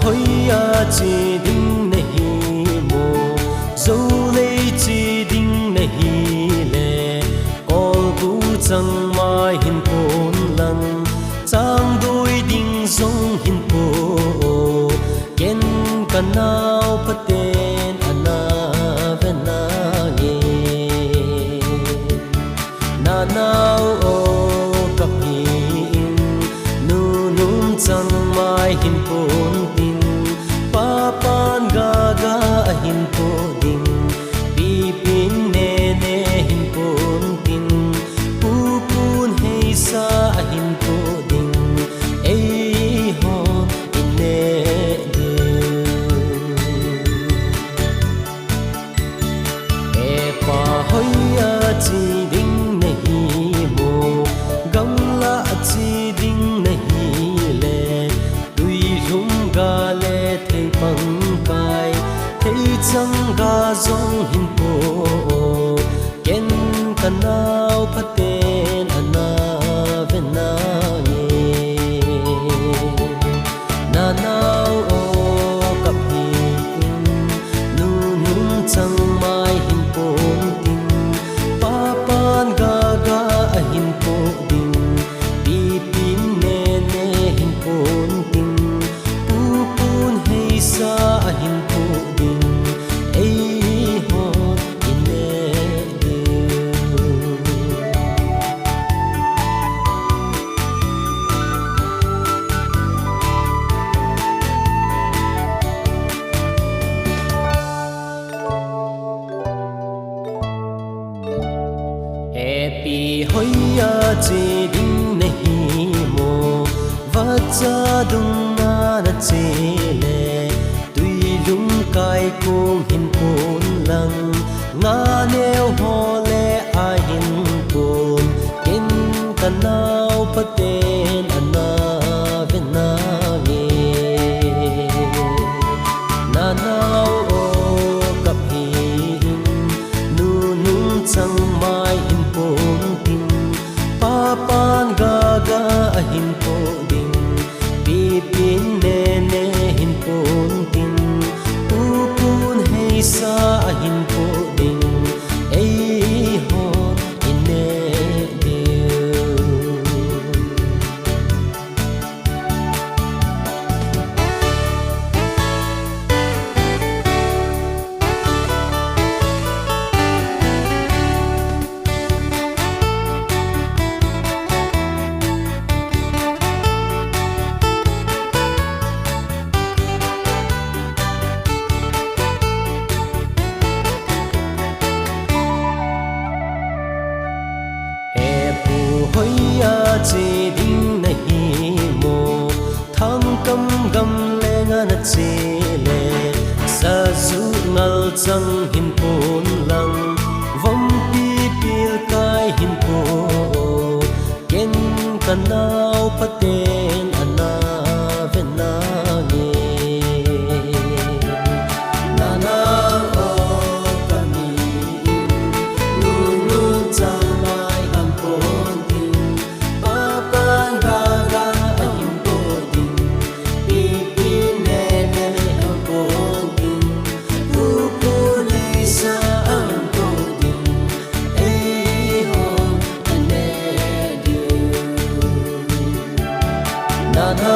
hoi a chi ding nahi mo zo le chi ding nahi le kol bu chang mai hin pon lang chang doi ding zong hin po ken kanao paten ana vena nge na nao o kapin nu num chang mai hin pon tin pa pan ga ga hin po ding pi pin ne ne hin pon tin pu pun hei sa hin po ding ei ho in ne de e pa hoi a chi ding nahi mo gam la chi ding nahi le tui rum ga le thei pang kai thei chang ga zong hin po ken kanao paten ana vena nge na nao o kapin nu num chang mai hin pon tin pa pan ga ga hin po ding pi pin ne ne hin pon tin pu pun hei sa hin po ding ei ho in ne de happy hoi a chi ding nahi mo vacha dung na na che le tui lung kai kong hin pon lang nga neo ho le a hin pon ken kanao paten ana vena nge na nao o kapin nu nung chang mai hin pon tin pa pan ga ga hin po ding pi pin ne ne hin pon tin pu pun hei sa hin po ding ei ho in ne de hoi a chi ding nahi mo thang kam gam le nga na che le sa zu ngal chang hin pon lang vom pi pil kai hin po ken kanao paten ana vena nge na na o kami nu nu chang mai ham pon tin pa pan ga ga hin po ding pi pi ne ne ham pon tin pu pu ne sa ham po ding ei ho ne de na na